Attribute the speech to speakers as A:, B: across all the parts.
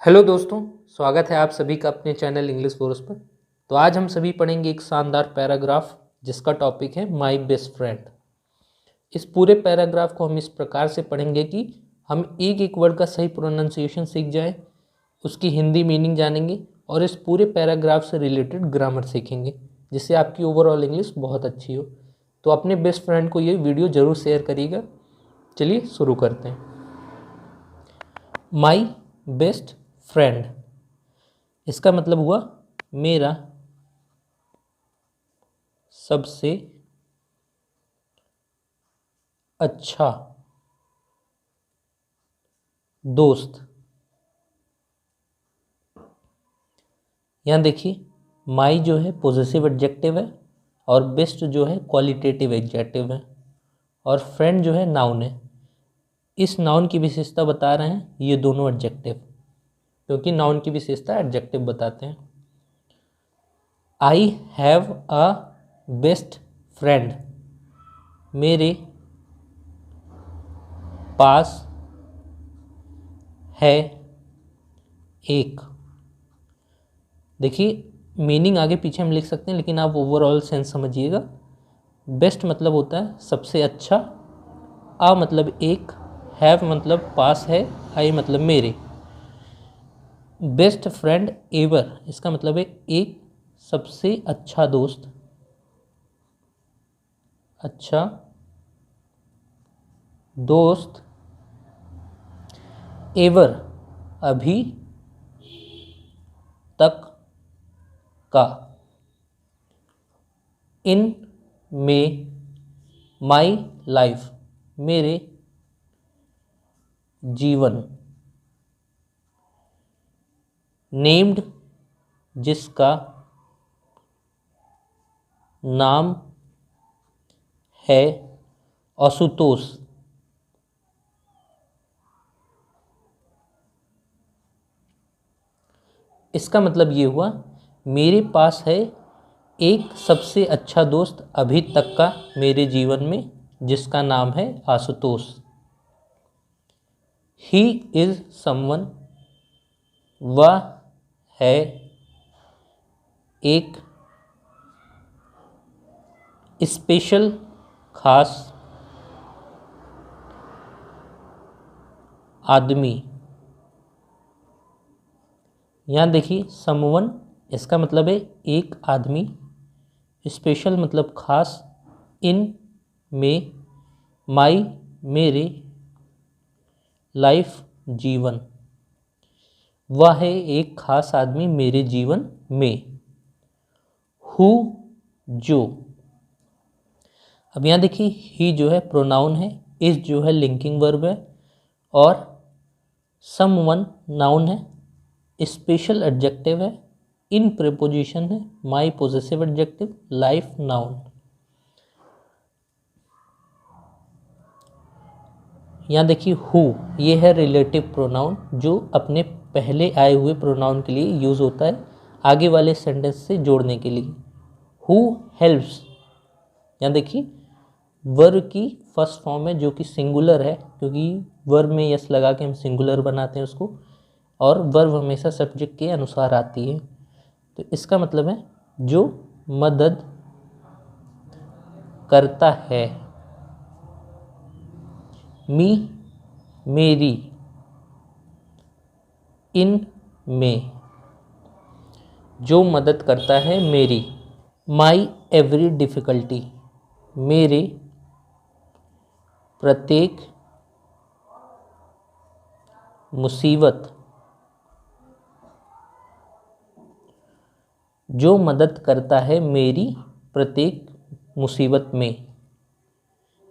A: Hello दोस्तों, स्वागत है आप सभी का अपने चैनल इंग्लिश कोर्स पर। तो आज हम सभी पढ़ेंगे एक शानदार पैराग्राफ जिसका टॉपिक है माय बेस्ट फ्रेंड। इस पूरे पैराग्राफ को हम इस प्रकार से पढ़ेंगे कि हम एक एक वर्ड का सही प्रोनाउंसिएशन सीख जाएं, उसकी हिंदी मीनिंग जानेंगे और इस पूरे पैराग्राफ से रिलेटेड ग्रामर सीखेंगे, जिससे आपकी ओवरऑल इंग्लिश बहुत अच्छी हो। तो अपने बेस्ट फ्रेंड को ये वीडियो ज़रूर शेयर करिएगा। चलिए शुरू करते हैं। माई बेस्ट फ्रेंड, इसका मतलब हुआ मेरा सबसे अच्छा दोस्त। यहाँ देखिए, माई जो है पॉजेसिव एडजेक्टिव है और बेस्ट जो है क्वालिटेटिव एडजेक्टिव है और फ्रेंड जो है नाउन है। इस नाउन की विशेषता बता रहे हैं ये दोनों एडजेक्टिव, क्योंकि नाउन की विशेषता एडजेक्टिव बताते हैं। I have a best friend, मेरे पास है एक। देखिए, मीनिंग आगे पीछे हम लिख सकते हैं, लेकिन आप ओवरऑल सेंस समझिएगा। बेस्ट मतलब होता है सबसे अच्छा, आ मतलब एक, हैव मतलब पास है, आई मतलब मेरे। बेस्ट फ्रेंड एवर, इसका मतलब है एक सबसे अच्छा दोस्त, अच्छा दोस्त एवर अभी तक का। इन में माई लाइफ, मेरे जीवन। नेम्ड, जिसका नाम है आशुतोष। इसका मतलब ये हुआ मेरे पास है एक सबसे अच्छा दोस्त अभी तक का मेरे जीवन में, जिसका नाम है आशुतोष। ही इज समवन, वह है एक स्पेशल खास आदमी। यहाँ देखिए, समवन इसका मतलब है एक आदमी, स्पेशल मतलब खास, इन में, माई मेरे, लाइफ जीवन, वह है एक खास आदमी मेरे जीवन में। हु जो, अब यहाँ देखिए, ही जो है प्रोनाउन है, इस जो है लिंकिंग वर्ब है और समवन नाउन है, स्पेशल एडजेक्टिव है, इन प्रीपोजिशन है, माई पॉजेसिव एडजेक्टिव, लाइफ नाउन। यहाँ देखिए, हु ये है रिलेटिव प्रोनाउन जो अपने पहले आए हुए प्रोनाउन के लिए यूज़ होता है आगे वाले सेंटेंस से जोड़ने के लिए। हु हेल्प्स, यहाँ देखिए वर्ब की फर्स्ट फॉर्म है जो कि सिंगुलर है, क्योंकि वर्ब में यस लगा के हम सिंगुलर बनाते हैं उसको, और वर्ब हमेशा सब्जेक्ट के अनुसार आती है। तो इसका मतलब है जो मदद करता है। मी मेरी, इन में, जो मदद करता है मेरी। माई एवरी डिफ़िकल्टी, मेरे प्रत्येक मुसीबत, जो मदद करता है मेरी प्रत्येक मुसीबत में।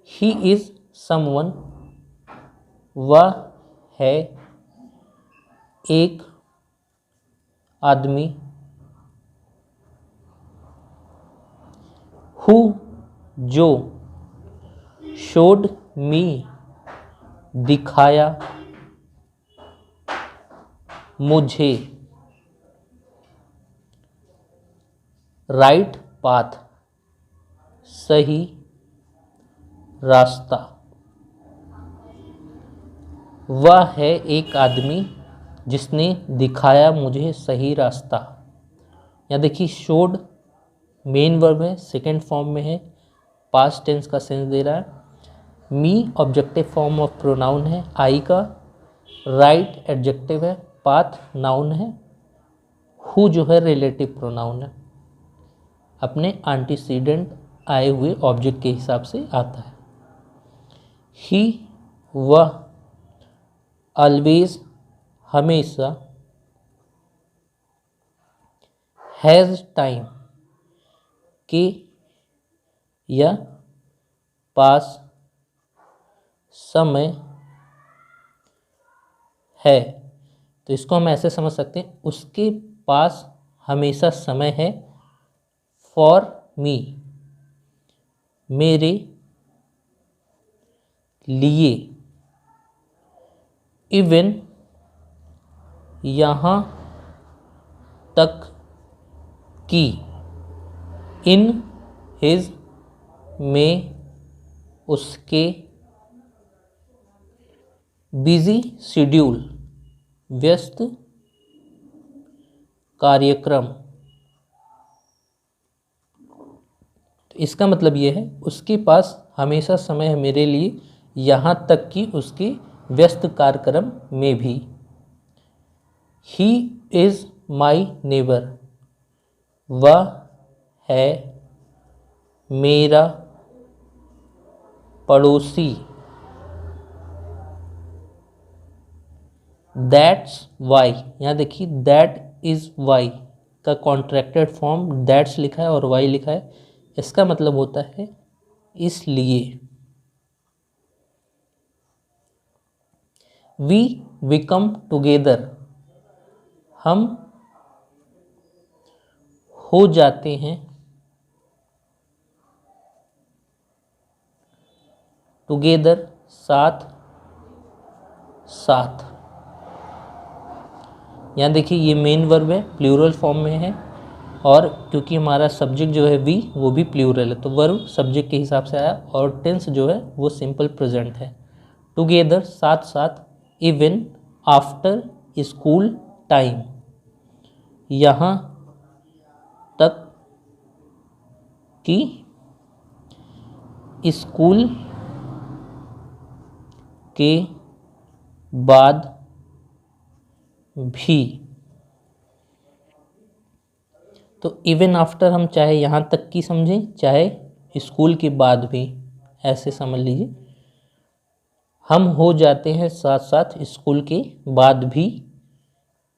A: ही इज़ समवन, वह है एक आदमी। हु जो, शोड मी दिखाया मुझे, राइट पाथ सही रास्ता। वह है एक आदमी जिसने दिखाया मुझे सही रास्ता। यहाँ देखिए शोड मेन वर्ब है, सेकेंड फॉर्म में है, पास्ट टेंस का सेंस दे रहा है। मी ऑब्जेक्टिव फॉर्म ऑफ प्रोनाउन है, आई का राइट एडजेक्टिव है, पाथ नाउन है, हु जो है रिलेटिव प्रोनाउन है, अपने एंटीसीडेंट आए हुए ऑब्जेक्ट के हिसाब से आता है। ही वह, ऑलवेज हमेशा, हैज़ टाइम के या पास समय है। तो इसको हम ऐसे समझ सकते हैं, उसके पास हमेशा समय है। फॉर मी, मेरे लिए। इवन, यहाँ तक कि। इन हिज, में, उसके। बिजी शेड्यूल, व्यस्त कार्यक्रम। तो इसका मतलब ये है, उसके पास हमेशा समय है मेरे लिए, यहाँ तक कि उसके व्यस्त कार्यक्रम में भी। ही इज़ माई नेबर, वह है मेरा पड़ोसी। दैट्स वाई, यहाँ देखिए दैट इज़ वाई का कॉन्ट्रैक्टेड फॉर्म दैट्स लिखा है और वाई लिखा है। इसका मतलब होता है इसलिए। वी बिकम टुगेदर, हम हो जाते हैं। टुगेदर, साथ, साथ। यहाँ देखिए ये मेन वर्ब है, प्लूरल फॉर्म में है, और क्योंकि हमारा सब्जेक्ट जो है वी वो भी प्लूरल है, तो वर्ब सब्जेक्ट के हिसाब से आया, और टेंस जो है वो सिंपल प्रेजेंट है। टुगेदर, साथ साथ। इवन, आफ्टर स्कूल टाइम, यहाँ तक कि स्कूल के बाद भी। तो इवन आफ्टर हम चाहे यहाँ तक की समझें, चाहे स्कूल के बाद भी, ऐसे समझ लीजिए। हम हो जाते हैं साथ साथ स्कूल के बाद भी।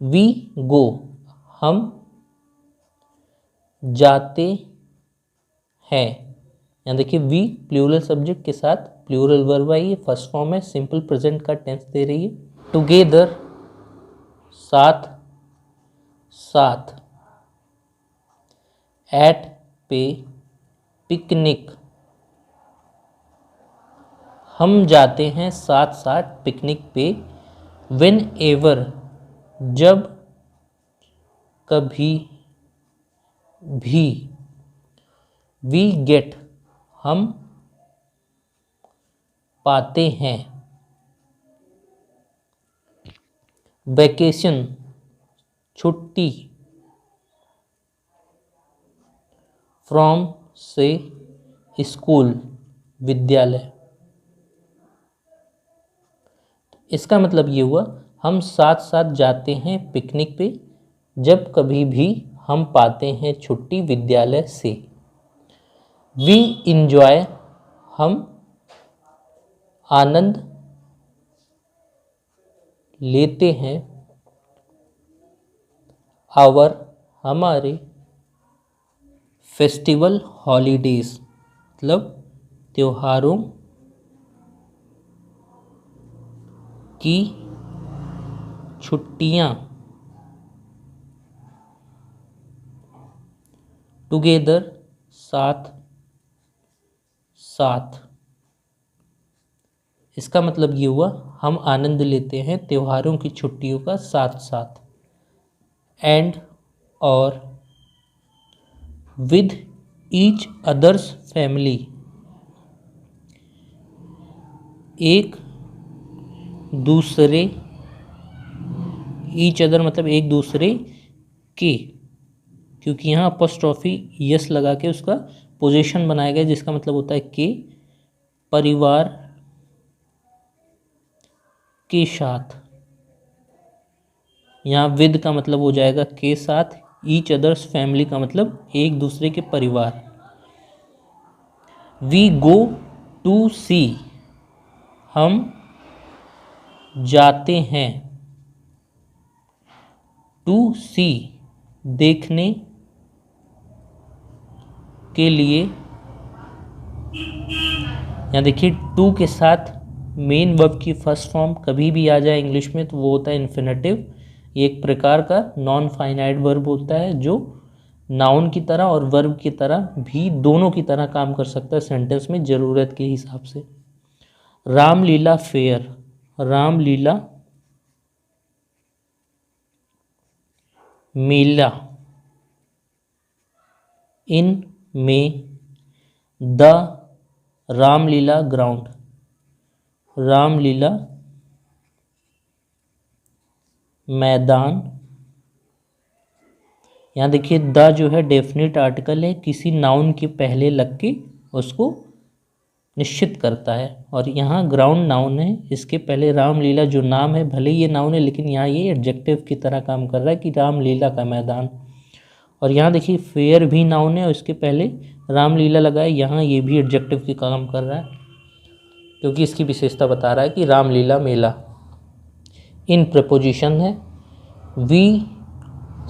A: वी गो, हम जाते हैं। यहाँ देखिए वी प्लूरल सब्जेक्ट के साथ प्लूरल वर्ब आई है, फर्स्ट फॉर्म है, सिंपल प्रेजेंट का टेंस दे रही है। टुगेदर, साथ साथ। एट पे, पिकनिक, हम जाते हैं साथ साथ पिकनिक पे। व्हेन एवर, जब कभी भी। वी गेट, हम पाते हैं। वैकेशन, छुट्टी। फ्रॉम, से, स्कूल, विद्यालय। इसका मतलब ये हुआ, हम साथ साथ जाते हैं पिकनिक पे जब कभी भी हम पाते हैं छुट्टी विद्यालय से। वी इंजॉय, हम आनंद लेते हैं। आवर, हमारे। फेस्टिवल हॉलीडेज, मतलब त्योहारों की छुट्टियां। टुगेदर, साथ साथ। इसका मतलब ये हुआ, हम आनंद लेते हैं त्योहारों की छुट्टियों का साथ साथ। एंड, और। विद ईच अदर्स फैमिली, एक दूसरे ईच अदर मतलब एक दूसरे के, क्योंकि यहाँ अपॉस्ट्रोफी यस लगा के उसका पोजीशन बनाया गया जिसका मतलब होता है के, परिवार के साथ। यहाँ विद का मतलब हो जाएगा के साथ, ईच अदर्स फैमिली का मतलब एक दूसरे के परिवार। वी गो टू सी, हम जाते हैं, टू सी देखने के लिए। यहाँ देखिए टू के साथ मेन वर्ब की फर्स्ट फॉर्म कभी भी आ जाए इंग्लिश में तो वो होता है इन्फिनेटिव। ये एक प्रकार का नॉन फाइनाइट वर्ब होता है जो नाउन की तरह और वर्ब की तरह भी दोनों की तरह काम कर सकता है सेंटेंस में ज़रूरत के हिसाब से। रामलीला फेयर, रामलीला मेला। इन में द रामलीला ग्राउंड, रामलीला मैदान। यहाँ देखिए द जो है डेफिनेट आर्टिकल है, किसी नाउन के पहले लग के उसको निश्चित करता है, और यहाँ ग्राउंड नाउन है, इसके पहले रामलीला जो नाम है भले ये नाउन है लेकिन यहाँ ये एडजेक्टिव की तरह काम कर रहा है कि रामलीला का मैदान। और यहाँ देखिए फेयर भी नाउन है और इसके पहले रामलीला लगा है, यहाँ ये भी एडजेक्टिव की काम कर रहा है क्योंकि इसकी विशेषता बता रहा है कि रामलीला मेला। इन प्रपोजिशन है, वी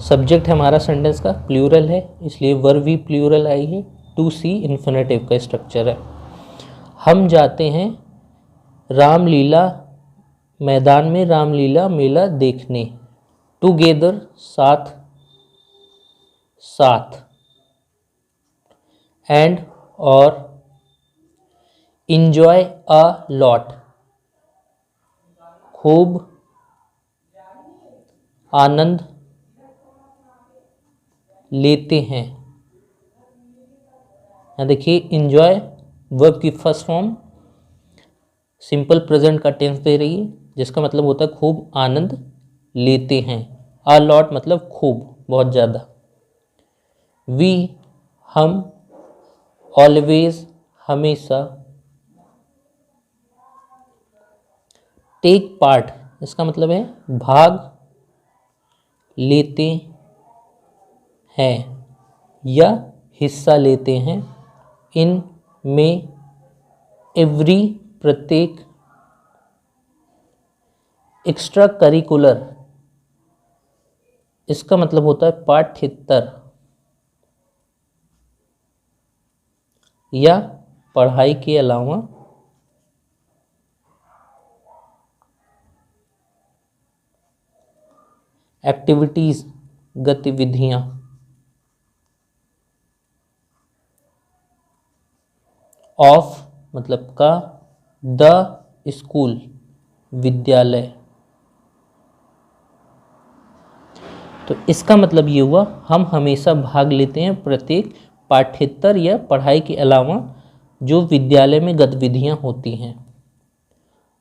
A: सब्जेक्ट है हमारा सेंटेंस का, प्लूरल है इसलिए वर्ब भी प्लूरल आई है, टू सी इन्फिनेटिव का स्ट्रक्चर है। हम जाते हैं रामलीला मैदान में रामलीला मेला देखने। टुगेदर साथ, साथ। एंड और इंजॉय अ लॉट, खूब आनंद लेते हैं। यहाँ देखिए इंजॉय वर्ब की फर्स्ट फॉर्म सिंपल प्रेजेंट का टेंस दे रही है जिसका मतलब होता है खूब आनंद लेते हैं। अ लॉट मतलब खूब, बहुत ज़्यादा। वी हम, ऑलवेज हमेशा। टेक पार्ट इसका मतलब है भाग लेते हैं या हिस्सा लेते हैं। इन में एवरी प्रत्येक। एक्स्ट्रा करिकुलर इसका मतलब होता है पाठ्येतर या पढ़ाई के अलावा। एक्टिविटीज गतिविधियां। ऑफ मतलब का। द स्कूल विद्यालय। तो इसका मतलब ये हुआ हम हमेशा भाग लेते हैं प्रत्येक पाठ्येतर या पढ़ाई के अलावा जो विद्यालय में गतिविधियां होती हैं।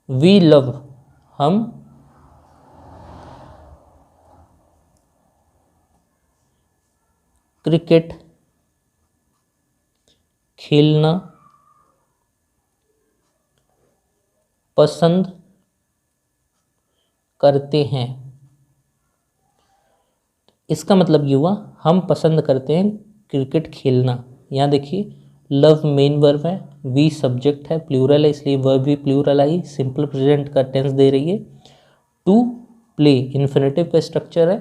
A: वी लव हम क्रिकेट खेलना पसंद करते हैं। इसका मतलब ये हुआ हम पसंद करते हैं क्रिकेट खेलना। यहाँ देखिए लव मेन वर्ब है, वी सब्जेक्ट है, प्लूरल है इसलिए वर्ब भी प्लूरल आई, सिंपल प्रेजेंट का टेंस दे रही है। टू प्ले इन्फिनेटिव का स्ट्रक्चर है,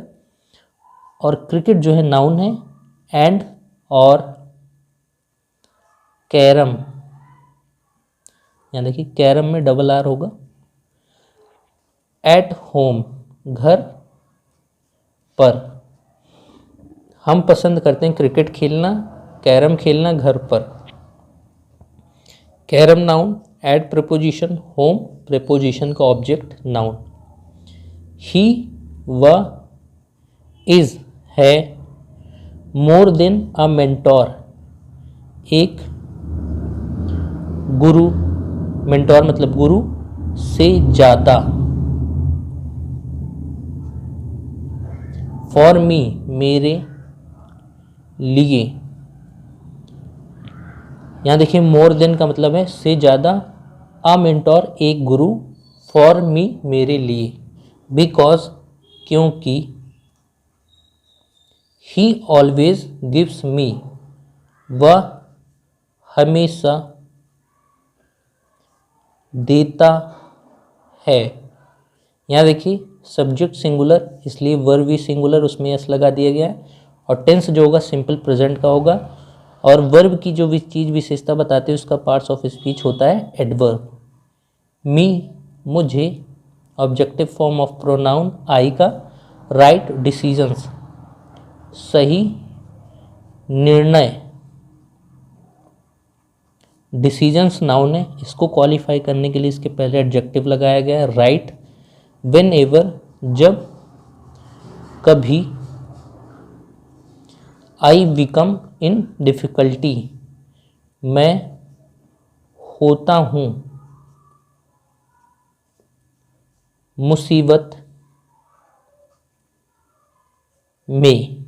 A: और क्रिकेट जो है नाउन है। एंड और कैरम, यहाँ देखिए कैरम में डबल आर होगा। एट होम घर पर। हम पसंद करते हैं क्रिकेट खेलना, कैरम खेलना घर पर। Carrom noun, at preposition, home preposition का ऑब्जेक्ट नाउन। ही वह इज है मोर देन अ मेंटोर एक गुरु, मेंटोर मतलब गुरु से ज़्यादा। फॉर मी मेरे लिए। यहाँ देखिए मोर देन का मतलब है से ज़्यादा, अ मेंटोर एक गुरु, फॉर मी मेरे लिए, बिकॉज क्योंकि, ही ऑलवेज गिव्स मी वह हमेशा देता है। यहाँ देखिए सब्जेक्ट सिंगुलर इसलिए वर्ब भी सिंगुलर, उसमें एस लगा दिया गया है, और टेंस जो होगा सिंपल प्रेजेंट का होगा, और वर्ब की जो भी चीज़ विशेषता बताते हैं उसका पार्ट्स ऑफ स्पीच होता है एडवर्ब। मी मुझे, ऑब्जेक्टिव फॉर्म ऑफ प्रोनाउन आई का, राइट डिसीजंस सही निर्णय, डिसीजंस नाउन है, इसको क्वालिफाई करने के लिए इसके पहले एडजेक्टिव लगाया गया है राइट। व्हेन एवर जब कभी, आई बिकम इन डिफ़िकल्टी मैं होता हूँ मुसीबत में,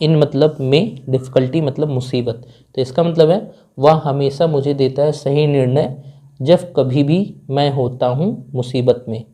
A: इन मतलब में, डिफ़िकल्टी मतलब मुसीबत, तो इसका मतलब है वह हमेशा मुझे देता है सही निर्णय जब कभी भी मैं होता हूँ मुसीबत में।